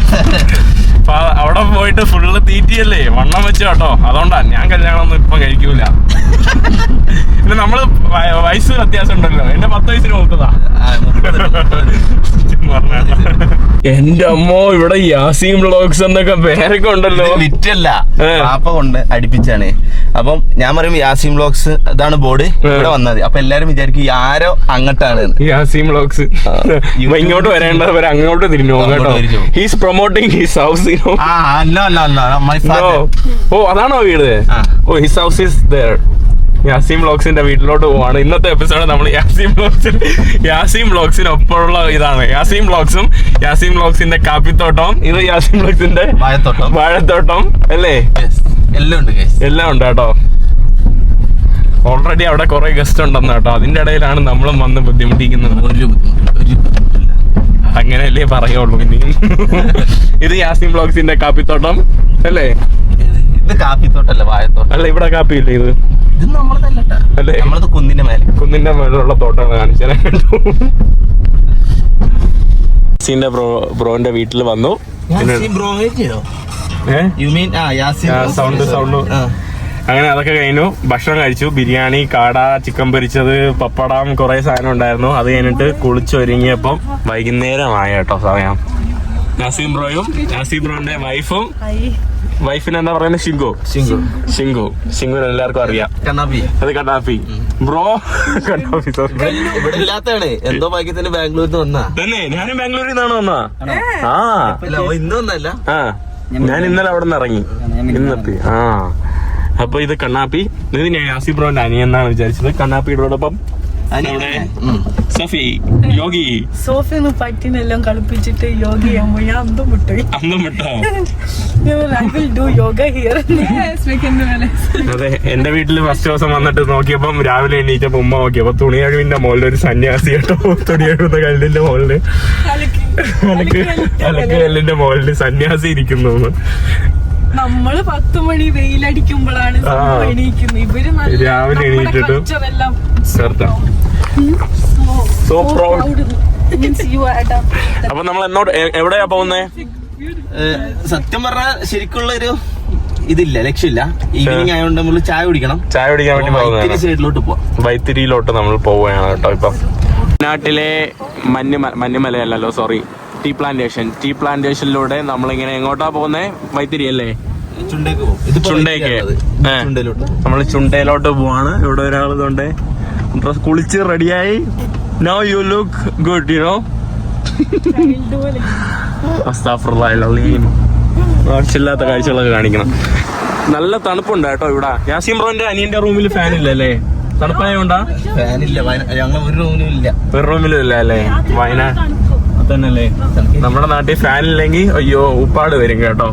അവിടെ പോയിട്ട് ഫുള്ള് തീറ്റിയല്ലേ, വണ്ണം വെച്ചു കേട്ടോ. അതുകൊണ്ടാ ഞാൻ കല്യാണമൊന്നും ഇപ്പൊ കഴിക്കൂല. പിന്നെ നമ്മള് വയസ്സ് വ്യത്യാസം ഉണ്ടല്ലോ, എന്റെ 10 വയസ്സിന് നോക്കുന്നതാ. എന്റെ അമ്മോ, ഇവിടെ യാസീം വ്ലോഗ്സ് എന്നൊക്കെ പേരൊക്കെ ഉണ്ടല്ലോ. വിറ്റല്ല, പാപ്പ കൊണ്ട് അടുപ്പിച്ചാണ്. അപ്പം ഞാൻ പറയും യാസീം വ്ലോഗ്സ്, ഇതാണ് ബോർഡ് ഇവിടെ വന്നത്. അപ്പൊ എല്ലാരും വിചാരിക്കും ആരോ അങ്ങോട്ടാണ് യാസീം വ്ലോഗ്സ്. ഇങ്ങോട്ട് വരേണ്ടവർ അങ്ങോട്ട് തിരിഞ്ഞു പോകും കേട്ടോ. He's promoting his house. ഓ, അതാണോ വീട്? ഓ, his house is there. Yaseem വ്ലോഗ്സിന്റെ വീട്ടിലോട്ട് പോവാണ്. ഇന്നത്തെ എപ്പിസോഡ് നമ്മൾ യാസീം വ്ലോഗ്സിനൊപ്പമുള്ള ഇതാണ്. യാസീം വ്ലോഗ്സിന്റെ കാപ്പിത്തോട്ടം, ഇത് യാസീം വ്ലോഗ്സിന്റെ വാഴത്തോട്ടം അല്ലേ? എല്ലാം ഉണ്ട് കേട്ടോ. ഓൾറെഡി അവിടെ കുറെ ഗസ്റ്റ് ഉണ്ടെന്ന് കേട്ടോ. അതിന്റെ ഇടയിലാണ് നമ്മളും വന്ന് ബുദ്ധിമുട്ടിക്കുന്നത്. അങ്ങനെയല്ലേ പറയുള്ളൂ. ഇനി ഇത് യാസീം വ്ലോഗ്സിന്റെ കാപ്പിത്തോട്ടം അല്ലേ? ഇത് കാപ്പിത്തോട്ടല്ല, വാഴത്തോട്ടം. അല്ല, ഇവിടെ കാപ്പിയില്ലേ ഇത്? ഇത് നമ്മളതല്ലട്ടാ, അല്ലേ? നമ്മളത് കുന്നിന്റെ മേലുള്ള തോട്ടമാണ് കാണിച്ചാൽ. യാസീന്റെ ബ്രോന്റെ വീട്ടിൽ വന്നു. സൗണ്ട് അങ്ങനെ അതൊക്കെ കഴിഞ്ഞു. ഭക്ഷണം കഴിച്ചു. ബിരിയാണി, കാട, ചിക്കൻ പൊരിച്ചത്, പപ്പടം, കുറെ സാധനം ഉണ്ടായിരുന്നു. അത് കഴിഞ്ഞിട്ട് കുളിച്ചൊരുങ്ങിയപ്പം വൈകുന്നേരമായ കേട്ടോ സമയം. യാസീം ബ്രോന്റെ വൈഫിന് എന്താ പറയുന്നത്? ഷിങ്കു എല്ലാവർക്കും അറിയാം. അത് കണ്ണാപ്പി ബ്രോ. കണ്ണാപ്പി ഇവിടെ ഇല്ലാത്തതാണ്. എന്തോ ഭാഗ്യത്തിന് ബാംഗ്ലൂരിൽ വന്നാ തന്നെ. ഞാനും ബാംഗ്ലൂരിൽ നിന്നാണ് വന്നാ. ഇന്ന് വന്നല്ല, ഞാൻ ഇന്നലെ അവിടെ നിന്ന് ഇറങ്ങി ഇന്നെത്തി. അപ്പൊ ഇത് കണ്ണാപ്പി. ഇത് ഞാൻ യാസീം ബ്രോന്റെ അനിയൻ എന്നാണ് വിചാരിച്ചത്. കണ്ണാപ്പിയോടൊപ്പം സോഫിന്ന് പറ്റിനെല്ലാം കളിപ്പിച്ചിട്ട് യോഗ ചെയ്യുമ്പോ ഞാൻ അന്തം വിട്ടോ. അതെ, എന്റെ വീട്ടില് ഫസ്റ്റ് ദിവസം വന്നിട്ട് നോക്കിയപ്പം രാവിലെ എണീറ്റപ്പോ ഉമ്മ നോക്കിയപ്പോ തുണി കഴിവിന്റെ മുകളിൽ ഒരു സന്യാസി കേട്ടോ. തുണി കഴിവുന്ന കല്ലിന്റെ മുകളില്, അലക്ക് കല്ലിന്റെ മുകളില് സന്യാസി ഇരിക്കുന്നു. നമ്മള് 10 മണി വെയിലടിക്കുമ്പോഴാണ് എണീക്കുന്നത്. ഇവര് രാവിലെ എണീറ്റിട്ട് അപ്പൊ നമ്മൾ എവിടെയാ പോകുന്നേ? സത്യം പറഞ്ഞാൽ ശരിക്കുള്ള ഒരു ഇതില്ല, ലക്ഷ്യമില്ല. ഈവനിങ് ആയതുകൊണ്ട് നമ്മൾ ചായ കുടിക്കാൻ വേണ്ടി സൈഡിലോട്ട് പോവാം. വൈത്തിരിയിലോട്ട് നമ്മൾ പോവുകയാണ് കേട്ടോ. ഇപ്പൊ നാട്ടിലെ മഞ്ഞുമലയല്ലോ, സോറി, ടീ പ്ലാന്റേഷനിലൂടെ നമ്മളിങ്ങനെ എങ്ങോട്ടാ പോകുന്നേ? വൈത്തിരി അല്ലേ? ചുണ്ടേക്ക്. നമ്മൾ ചുണ്ടയിലോട്ട് പോവാണ്. ഇവിടെ ഒരാൾ കൊണ്ട് കുളിച്ച് റെഡിയായി. Now you look good, you know. ആവശ്യമില്ലാത്ത കാഴ്ചകളൊക്കെ കാണിക്കണം. നല്ല തണുപ്പുണ്ട് കേട്ടോ ഇവിടെ. യാസീം ബ്രോന്റെ അനിയന്റെ റൂമിൽ ഫാൻ ഇല്ലല്ലേ? തണുപ്പായോണ്ടാ? ഒരു റൂമിലും ഇല്ല അല്ലേ? വയനാട് തന്നെയല്ലേ? നമ്മുടെ നാട്ടിൽ ഫാൻ ഇല്ലെങ്കിൽ അയ്യോ ഉപ്പാട് വരും കേട്ടോ.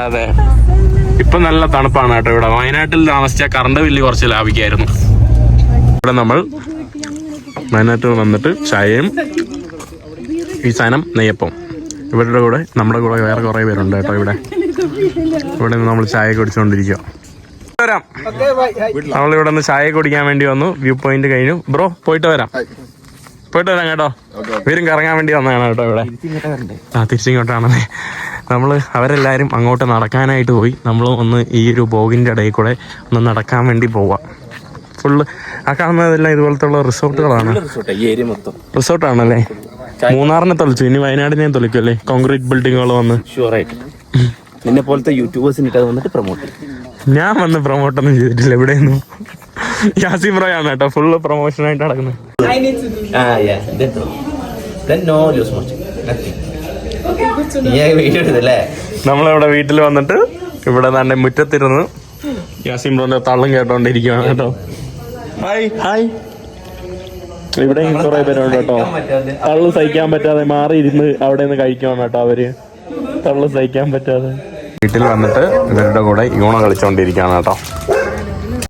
അതെ, ഇപ്പൊ നല്ല തണുപ്പാണ് കേട്ടോ ഇവിടെ. വയനാട്ടിൽ താമസിച്ച കറണ്ട് ബില്ല് കുറച്ച് ലാഭിക്കായിരുന്നു. ഇവിടെ നമ്മൾ വയനാട്ടിൽ വന്നിട്ട് ചായയും ഈ സാധനം നെയ്യപ്പം. ഇവരുടെ കൂടെ നമ്മുടെ കൂടെ വേറെ കുറെ പേരുണ്ട് കേട്ടോ. ഇവിടെ നമ്മൾ ചായ കുടിച്ചുകൊണ്ടിരിക്കുക. വരാം, നമ്മളിവിടെ നിന്ന് ചായ കുടിക്കാൻ വേണ്ടി വന്നു. വ്യൂ പോയിന്റ് കഴിഞ്ഞു. ബ്രോ പോയിട്ട് വരാം കേട്ടോ. ഇവരും കറങ്ങാൻ വേണ്ടി വന്നതാണ് കേട്ടോ ഇവിടെ. തിരിച്ചിങ്ങോട്ടാണല്ലേ. നമ്മൾ അവരെല്ലാവരും അങ്ങോട്ട് നടക്കാനായിട്ട് പോയി. നമ്മൾ ഒന്ന് ഈ ഒരു ബോഗിൻ്റെ ഇടയിൽ കൂടെ ഒന്ന് നടക്കാൻ വേണ്ടി പോവാം. ഫുള്ള് ആ കാണുന്നതെല്ലാം ഇതുപോലത്തെ ഉള്ള റിസോർട്ടുകളാണ്. റിസോർട്ടാണല്ലേ? മൂന്നാറിനെ തൊളിച്ചു, ഇനി വയനാടിനെ തൊളിക്കും അല്ലേ? കോൺക്രീറ്റ് ബിൽഡിങ്ങുകൾ വന്ന്. നിന്നെ പോലത്തെ യൂട്യൂബേഴ്സിന് വന്നിട്ട് പ്രൊമോട്ട്. ഞാൻ വന്ന് പ്രൊമോട്ടൊന്നും ചെയ്തിട്ടില്ല എവിടെയൊന്നും. യാസിം ബ്രോ ആണ് കേട്ടോ ഫുള്ള് പ്രൊമോഷൻ ആയിട്ട് നടക്കുന്നത്. I need to do that. Then no use much. Nothing. Okay, good to know. ഈ വീഡിയോ എടുത്തല്ലേ? നമ്മളിവിടെ വീട്ടിൽ വന്നിട്ട് ഇവിടെ തന്നെ മുറ്റത്തിരുന്ന് യാസിം ബ്രോന്റെ തള്ളും കേട്ടോണ്ടിരിക്കുകയാണ് കേട്ടോ. Hi hi. ഇവിടെ കുറെ പേരുണ്ട് കേട്ടോ. തള്ളു സഹിക്കാൻ പറ്റാതെ മാറി ഇരുന്ന് അവിടെ നിന്ന് കഴിക്കണം കേട്ടോ അവര്. തള്ളു സഹിക്കാൻ പറ്റാതെ വീട്ടിൽ വന്നിട്ട് ഇവരുടെ കൂടെ യൂണ കളിച്ചോണ്ടിരിക്കുകയാണ് കേട്ടോ.